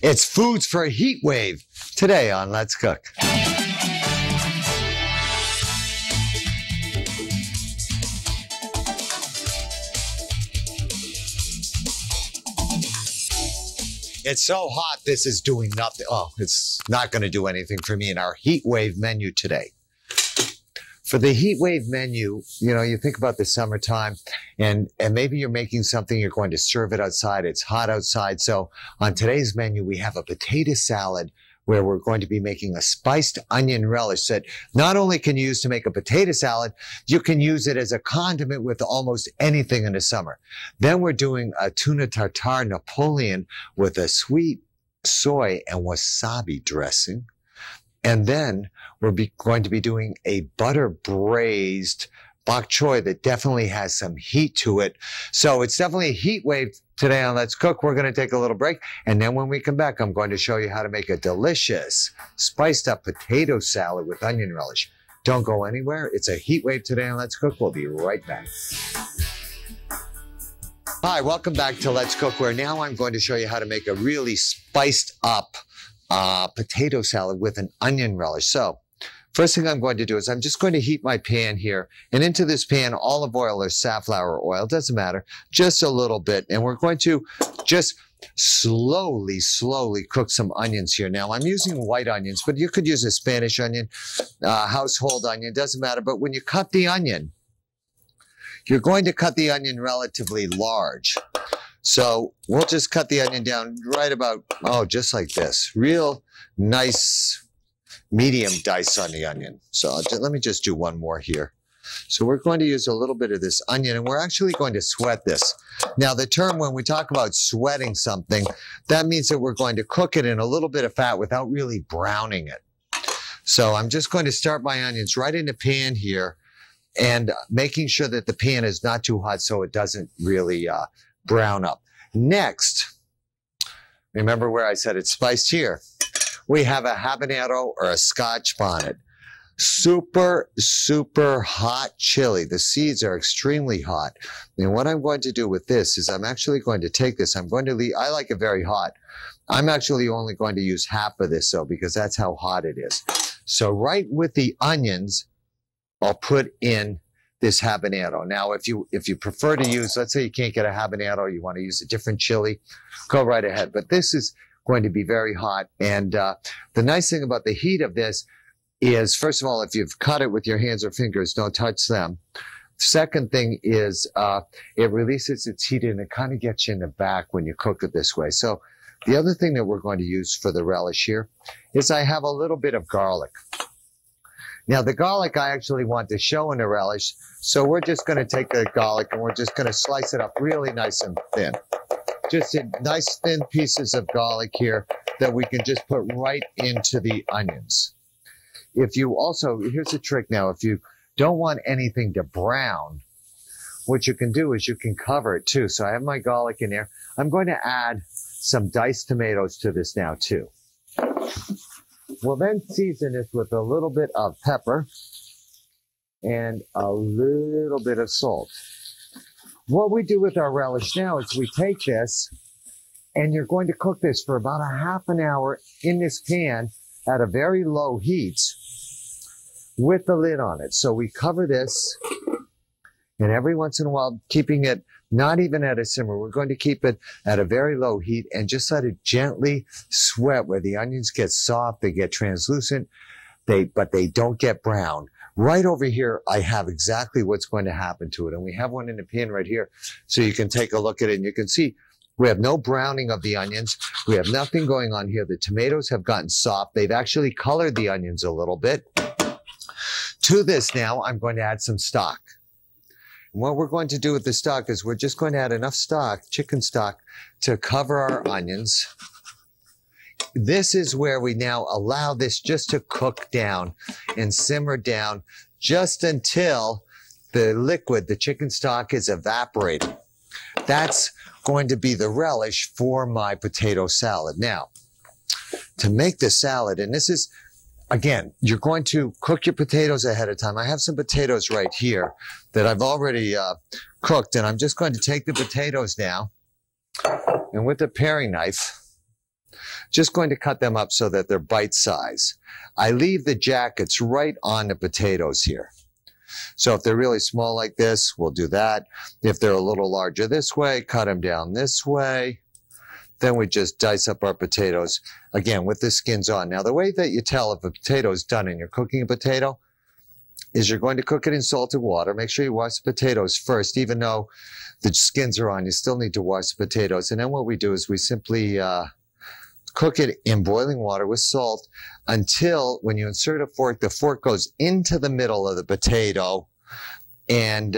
It's Foods for a Heat Wave today on Let's Cook. It's so hot, this is doing nothing. Oh, it's not going to do anything for me in our heat wave menu today. For the heat wave menu, you know, you think about the summertime and maybe you're making something, you're going to serve it outside. It's hot outside. So on today's menu, we have a potato salad where we're going to be making a spiced onion relish that not only can you use to make a potato salad, you can use it as a condiment with almost anything in the summer. Then we're doing a Tuna Tartare Napoleon with a sweet soy and wasabi dressing. And then we're going to be doing a butter braised bok choy that definitely has some heat to it. So it's definitely a heat wave today on Let's Cook. We're going to take a little break. And then when we come back, I'm going to show you how to make a delicious spiced up potato salad with onion relish. Don't go anywhere. It's a heat wave today on Let's Cook. We'll be right back. Hi, welcome back to Let's Cook, where now I'm going to show you how to make a really spiced up potato salad with an onion relish. So first thing I'm going to do is I'm just going to heat my pan here, and into this pan, olive oil or safflower oil, doesn't matter, just a little bit. And we're going to just slowly cook some onions here. Now I'm using white onions, but you could use a Spanish onion, household onion, doesn't matter. But when you cut the onion, you're going to cut the onion relatively large. So we'll just cut the onion down right about, oh, just like this. Real nice medium dice on the onion. So let me just do one more here. So we're going to use a little bit of this onion, and we're actually going to sweat this. Now the term, when we talk about sweating something, that means that we're going to cook it in a little bit of fat without really browning it. So I'm just going to start my onions right in the pan here, and making sure that the pan is not too hot so it doesn't really brown up. Next, remember where I said it's spiced here? We have a habanero or a Scotch bonnet. Super hot chili. The seeds are extremely hot. And what I'm going to do with this is I'm actually going to take this. I'm going to leave, I like it very hot. I'm actually only going to use half of this though, because that's how hot it is. So right with the onions, I'll put in this habanero. Now, if you prefer to use, let's say you can't get a habanero, you want to use a different chili, go right ahead. But this is going to be very hot. And the nice thing about the heat of this is, first of all, if you've cut it with your hands or fingers, don't touch them. Second thing is it releases its heat and it kind of gets you in the back when you cook it this way. So the other thing that we're going to use for the relish here is I have a little bit of garlic. Now, the garlic I actually want to show in the relish, so we're just going to take the garlic and we're just going to slice it up really nice and thin. Just in nice thin pieces of garlic here that we can just put right into the onions. If you also, here's a trick now, if you don't want anything to brown, what you can do is you can cover it too. So I have my garlic in there. I'm going to add some diced tomatoes to this now too. We'll then season this with a little bit of pepper and a little bit of salt. What we do with our relish now is we take this and you're going to cook this for about a half an hour in this pan at a very low heat with the lid on it. So we cover this, and every once in a while, keeping it not even at a simmer, we're going to keep it at a very low heat and just let it gently sweat where the onions get soft, they get translucent, but they don't get brown. Right over here, I have exactly what's going to happen to it. And we have one in the pan right here, so you can take a look at it and you can see we have no browning of the onions. We have nothing going on here. The tomatoes have gotten soft. They've actually colored the onions a little bit. To this now, I'm going to add some stock. And what we're going to do with the stock is we're just going to add enough stock, chicken stock, to cover our onions. This is where we now allow this just to cook down and simmer down just until the liquid, the chicken stock, is evaporated. That's going to be the relish for my potato salad. Now, to make the salad, and this is, again, you're going to cook your potatoes ahead of time. I have some potatoes right here that I've already cooked, and I'm just going to take the potatoes now, and with the paring knife, just going to cut them up so that they're bite size. I leave the jackets right on the potatoes here. So if they're really small like this, we'll do that. If they're a little larger this way, cut them down this way. Then we just dice up our potatoes, again, with the skins on. Now, the way that you tell if a potato is done and you're cooking a potato is you're going to cook it in salted water. Make sure you wash the potatoes first. Even though the skins are on, you still need to wash the potatoes. And then what we do is we simply cook it in boiling water with salt until when you insert a fork, the fork goes into the middle of the potato and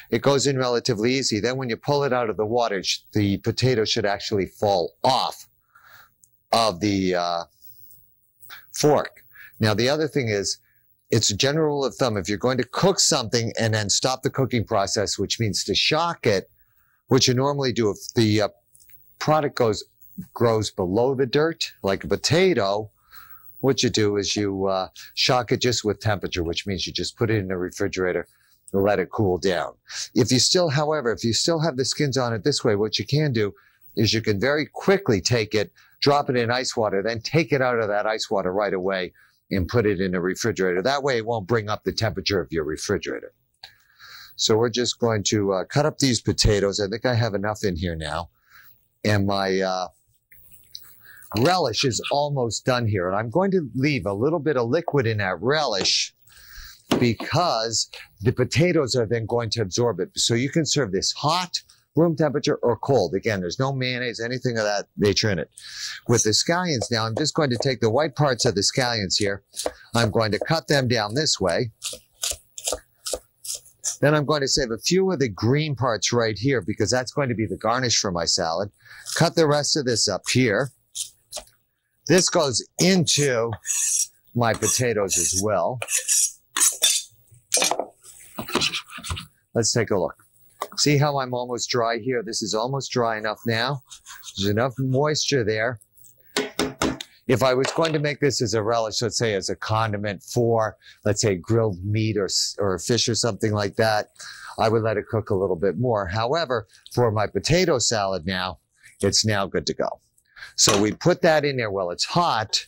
it goes in relatively easy. Then when you pull it out of the water, the potato should actually fall off of the fork. Now, the other thing is, it's a general rule of thumb. If you're going to cook something and then stop the cooking process, which means to shock it, which you normally do if the product grows below the dirt, like a potato, what you do is you shock it just with temperature, which means you just put it in the refrigerator and let it cool down. If you still, however, if you still have the skins on it this way, what you can do is you can very quickly take it, drop it in ice water, then take it out of that ice water right away and put it in the refrigerator. That way it won't bring up the temperature of your refrigerator. So we're just going to cut up these potatoes. I think I have enough in here now. And my relish is almost done here. And I'm going to leave a little bit of liquid in that relish because the potatoes are then going to absorb it. So you can serve this hot, room temperature, or cold. Again, there's no mayonnaise, anything of that nature in it. With the scallions now, I'm just going to take the white parts of the scallions here. I'm going to cut them down this way. Then I'm going to save a few of the green parts right here because that's going to be the garnish for my salad. Cut the rest of this up here. This goes into my potatoes as well. Let's take a look. See how I'm almost dry here? This is almost dry enough now. There's enough moisture there. If I was going to make this as a relish, let's say as a condiment for, let's say, grilled meat or fish or something like that, I would let it cook a little bit more. However, for my potato salad now, it's now good to go. So we put that in there while it's hot.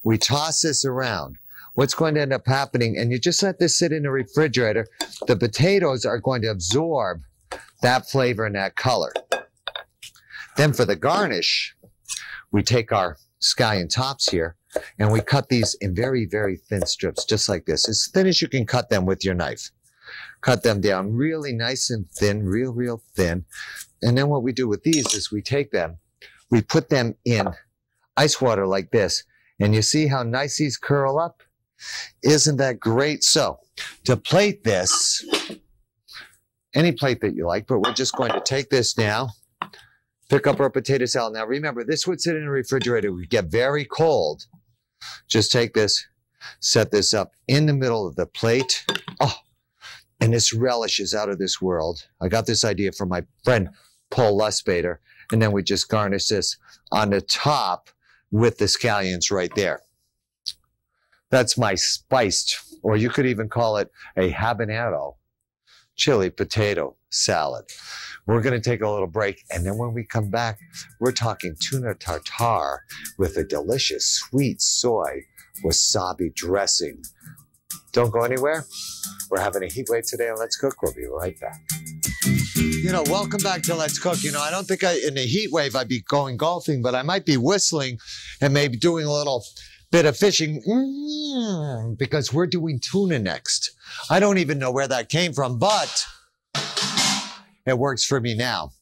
We toss this around. What's going to end up happening, and you just let this sit in the refrigerator, the potatoes are going to absorb that flavor and that color. Then for the garnish, we take our scallion tops here and we cut these in very, very thin strips, just like this, as thin as you can cut them with your knife. Cut them down really nice and thin, real thin. And then what we do with these is we take them, we put them in ice water like this, and you see how nice these curl up? Isn't that great? So to plate this, any plate that you like, but we're just going to take this now, pick up our potato salad. Now remember, this would sit in the refrigerator. We get very cold. Just take this, set this up in the middle of the plate. Oh, and this relish is out of this world. I got this idea from my friend Paul Dillon, and then we just garnish this on the top with the scallions right there. That's my spiced, or you could even call it a habanero chili potato salad. We're going to take a little break, and then when we come back, we're talking tuna tartare with a delicious sweet soy wasabi dressing. Don't go anywhere. We're having a heat wave today on Let's Cook. We'll be right back. You know, welcome back to Let's Cook. You know, I don't think in the heat wave I'd be going golfing, but I might be whistling and maybe doing a little bit of fishing because we're doing tuna next. I don't even know where that came from, but it works for me now.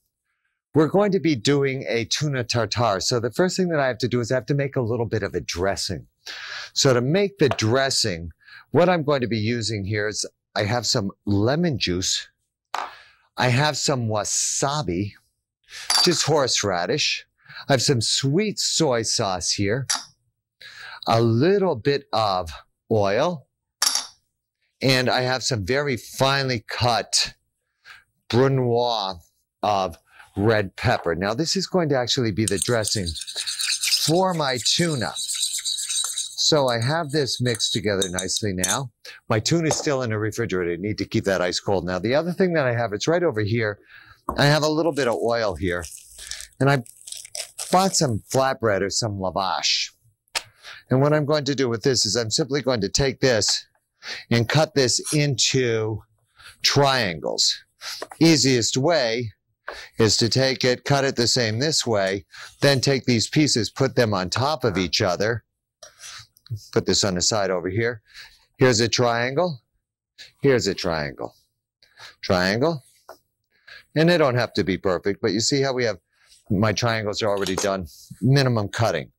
We're going to be doing a tuna tartare. So the first thing that I have to do is I have to make a little bit of a dressing. So to make the dressing, what I'm going to be using here is I have some lemon juice. I have some wasabi, just horseradish. I have some sweet soy sauce here, a little bit of oil, and I have some very finely cut brunoise of red pepper. Now, this is going to actually be the dressing for my tuna. So I have this mixed together nicely now. My tuna is still in the refrigerator. I need to keep that ice cold. Now, the other thing that I have, it's right over here. I have a little bit of oil here. And I bought some flatbread or some lavash. And what I'm going to do with this is I'm simply going to take this and cut this into triangles. Easiest way is to take it, cut it the same this way, then take these pieces, put them on top of each other. Put this on the side over here. Here's a triangle. Here's a triangle. Triangle. And they don't have to be perfect, but you see how we have, my triangles are already done, minimum cutting.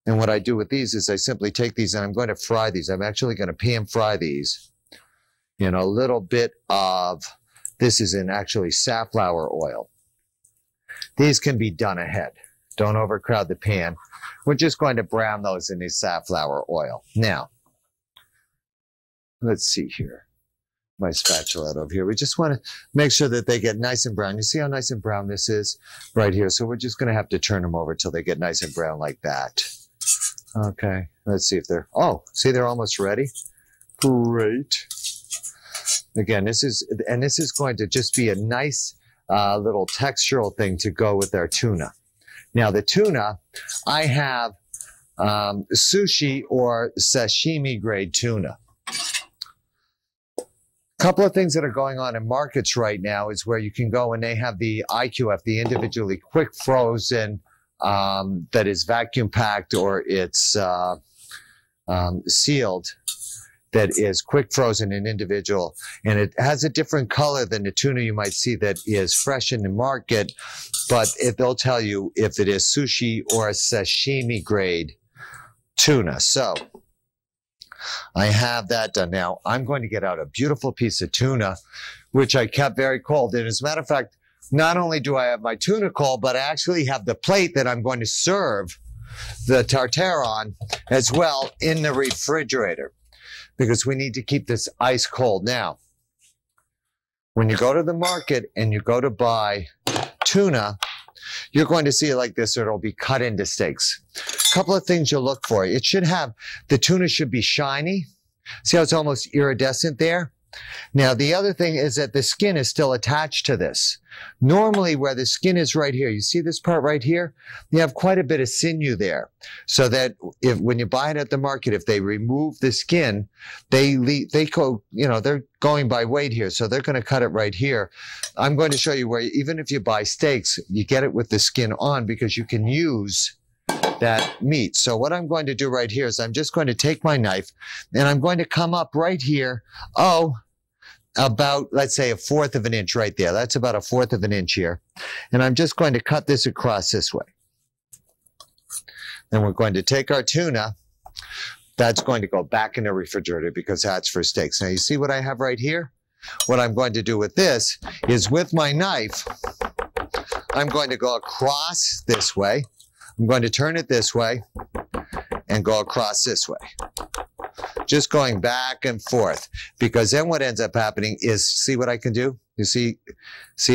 And what I do with these is I simply take these and I'm going to fry these. I'm actually going to pan fry these in a little bit of, this is in actually safflower oil. These can be done ahead. Don't overcrowd the pan. We're just going to brown those in the safflower oil. Now, let's see here. My spatula over here. We just want to make sure that they get nice and brown. You see how nice and brown this is right here? So we're just going to have to turn them over till they get nice and brown like that. Okay, let's see if they're, oh, see, they're almost ready. Great. Again, this is going to just be a nice little textural thing to go with our tuna. Now the tuna, I have sushi or sashimi grade tuna. Couple of things that are going on in markets right now is where you can go and they have the IQF, the individually quick frozen, that is vacuum packed or it's sealed, that is quick frozen and individual. And it has a different color than the tuna you might see that is fresh in the market, but they'll tell you if it is sushi or a sashimi grade tuna. So I have that done. Now I'm going to get out a beautiful piece of tuna, which I kept very cold. And as a matter of fact, not only do I have my tuna cold, but I actually have the plate that I'm going to serve the tartare on as well in the refrigerator, because we need to keep this ice cold. Now, when you go to the market and you go to buy tuna, you're going to see it like this, or it'll be cut into steaks. A couple of things you'll look for. It should have, the tuna should be shiny. See how it's almost iridescent there? Now, the other thing is that the skin is still attached to this. Normally, where the skin is right here, you see this part right here? You have quite a bit of sinew there. So that when you buy it at the market, if they remove the skin, they go, you know, they're going by weight here. So they're going to cut it right here. I'm going to show you where, even if you buy steaks, you get it with the skin on because you can use that meat. So what I'm going to do right here is I'm just going to take my knife and I'm going to come up right here. About, let's say, 1/4 of an inch right there. That's about 1/4 of an inch here. And I'm just going to cut this across this way. Then we're going to take our tuna. That's going to go back in the refrigerator because that's for steaks. Now you see what I have right here? What I'm going to do with this is with my knife, I'm going to go across this way. I'm going to turn it this way and go across this way. Just going back and forth, because then what ends up happening is, see what I can do? You see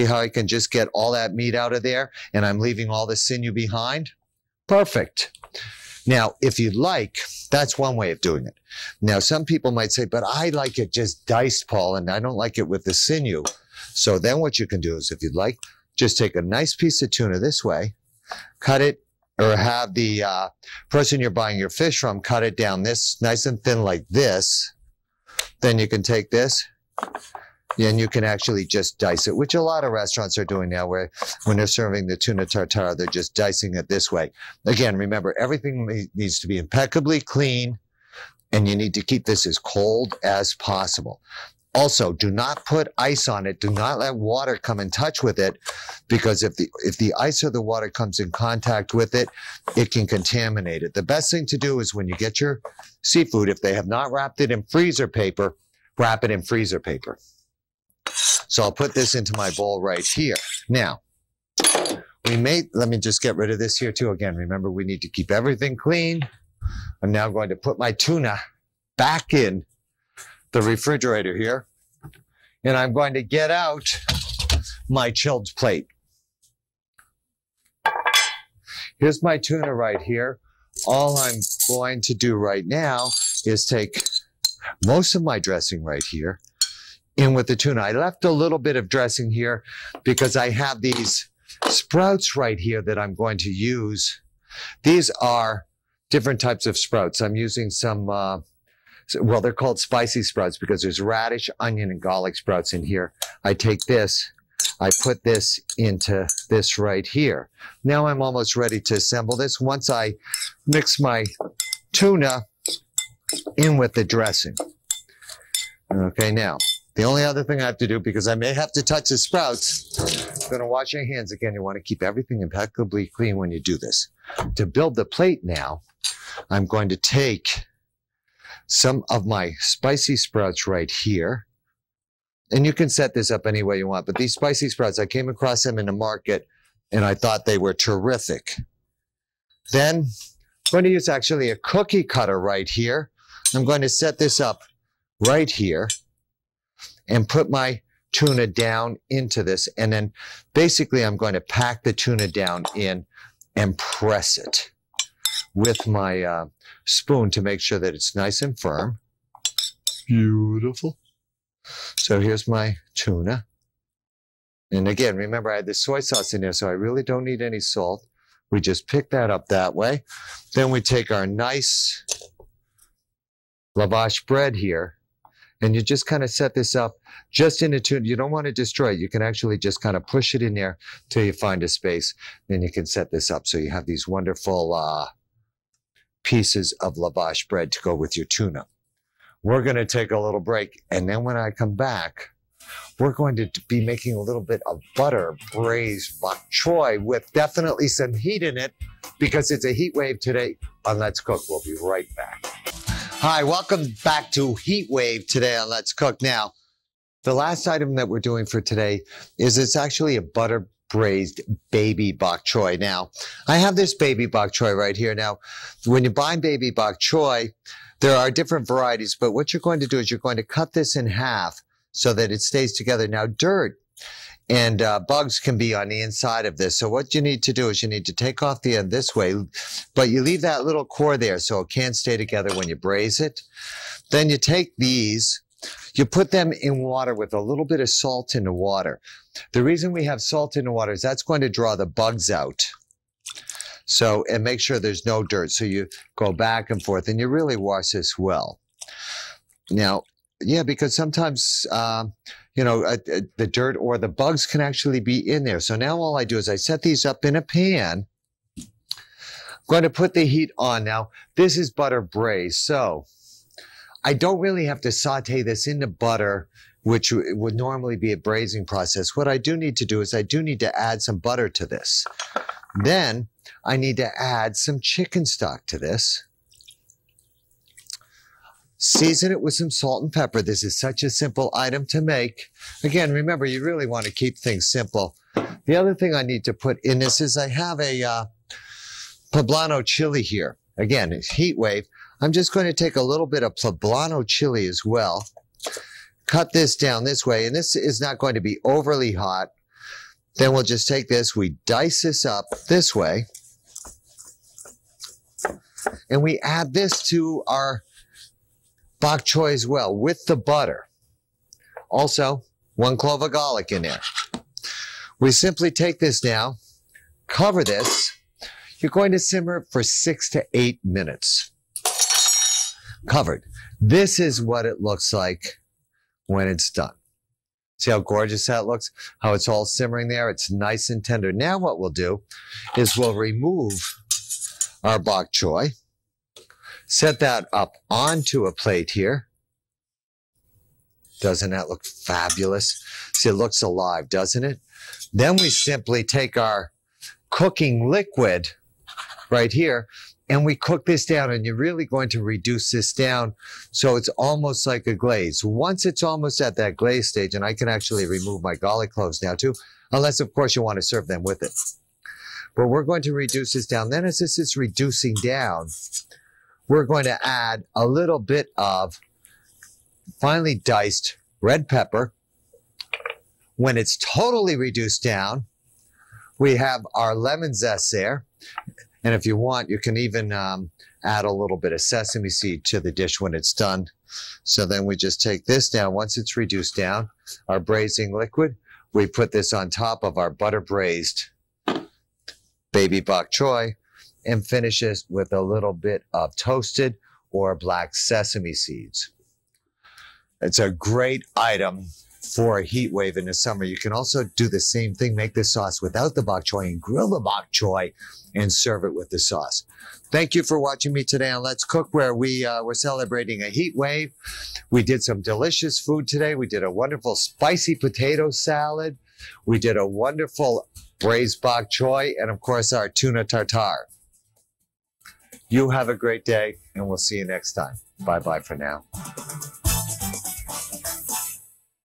how I can just get all that meat out of there and I'm leaving all the sinew behind? Perfect. Now, if you'd like, that's one way of doing it. Now, some people might say, but I like it just diced, Paul, and I don't like it with the sinew. So then what you can do is, if you'd like, just take a nice piece of tuna this way, cut it, or have the person you're buying your fish from cut it down this nice and thin like this. Then you can take this and you can actually just dice it, which a lot of restaurants are doing now, where when they're serving the tuna tartare, they're just dicing it this way. Again, remember, everything needs to be impeccably clean and you need to keep this as cold as possible. Also, do not put ice on it. Do not let water come in touch with it, because if the ice or the water comes in contact with it, it can contaminate it. The best thing to do is when you get your seafood, if they have not wrapped it in freezer paper, wrap it in freezer paper. So I'll put this into my bowl right here. Now, let me just get rid of this here too. Again, remember, we need to keep everything clean. I'm now going to put my tuna back in the refrigerator here, and I'm going to get out my chilled plate. Here's my tuna right here. All I'm going to do right now is take most of my dressing right here in with the tuna. I left a little bit of dressing here because I have these sprouts right here that I'm going to use. These are different types of sprouts. I'm using some, well, they're called spicy sprouts because there's radish, onion, and garlic sprouts in here. I take this, I put this into this right here. Now I'm almost ready to assemble this. Once I mix my tuna in with the dressing. Okay, now, the only other thing I have to do, because I may have to touch the sprouts, I'm going to wash your hands again. You want to keep everything impeccably clean when you do this. To build the plate now, I'm going to take some of my spicy sprouts right here. And you can set this up any way you want. But these spicy sprouts, I came across them in the market, and I thought they were terrific. Then I'm going to use actually a cookie cutter right here. I'm going to set this up right here and put my tuna down into this. And then basically I'm going to pack the tuna down in and press it with my spoon to make sure that it's nice and firm. Beautiful. So here's my tuna. And again, remember I had the soy sauce in there, so I really don't need any salt. We just pick that up that way. Then we take our nice lavash bread here, and you just kind of set this up just in the tuna. You don't want to destroy it. You can actually just kind of push it in there till you find a space. Then you can set this up so you have these wonderful pieces of lavash bread to go with your tuna. We're going to take a little break, and then when I come back, we're going to be making a little bit of butter braised bok choy with definitely some heat in it because it's a heat wave today on Let's Cook. We'll be right back. Hi, welcome back to Heat Wave today on Let's Cook. Now, the last item that we're doing for today is it's actually a butter braised baby bok choy. Now, I have this baby bok choy right here. Now, when you buy baby bok choy, there are different varieties, but what you're going to do is you're going to cut this in half so that it stays together. Now, dirt and bugs can be on the inside of this. So what you need to do is you need to take off the end this way, but you leave that little core there so it can stay together when you braise it. Then you take these, you put them in water with a little bit of salt in the water. The reason we have salt in the water is that's going to draw the bugs out. So, and make sure there's no dirt. So you go back and forth and you really wash this well. Now, yeah, because sometimes, you know, the dirt or the bugs can actually be in there. So now all I do is I set these up in a pan. I'm going to put the heat on. Now, this is butter braised, so I don't really have to saute this in the butter, which would normally be a braising process. What I do need to do is I do need to add some butter to this. Then I need to add some chicken stock to this. Season it with some salt and pepper. This is such a simple item to make. Again, remember, you really want to keep things simple. The other thing I need to put in this is I have a poblano chili here. Again, it's heat wave. I'm just going to take a little bit of poblano chili as well. Cut this down this way, and this is not going to be overly hot. Then we'll just take this, we dice this up this way, and we add this to our bok choy as well with the butter. Also, 1 clove of garlic in there. We simply take this now, cover this. You're going to simmer it for 6 to 8 minutes. Covered. This is what it looks like when it's done. See how gorgeous that looks? How it's all simmering there? It's nice and tender. Now what we'll do is we'll remove our bok choy. Set that up onto a plate here. Doesn't that look fabulous? See, it looks alive, doesn't it? Then we simply take our cooking liquid right here and we cook this down, and you're really going to reduce this down so it's almost like a glaze. Once it's almost at that glaze stage, and I can actually remove my garlic cloves now too, unless of course you want to serve them with it. But we're going to reduce this down. Then as this is reducing down, we're going to add a little bit of finely diced red pepper. When it's totally reduced down, we have our lemon zest there. And if you want, you can even add a little bit of sesame seed to the dish when it's done. So then we just take this down. Once it's reduced down, our braising liquid, we put this on top of our butter braised baby bok choy, and finishes with a little bit of toasted or black sesame seeds. It's a great item for a heat wave in the summer. You can also do the same thing, make this sauce without the bok choy and grill the bok choy and serve it with the sauce. Thank you for watching me today on Let's Cook, where we're celebrating a heat wave. We did some delicious food today. We did a wonderful spicy potato salad. We did a wonderful braised bok choy, and of course our tuna tartare. You have a great day, and we'll see you next time. Bye-bye for now.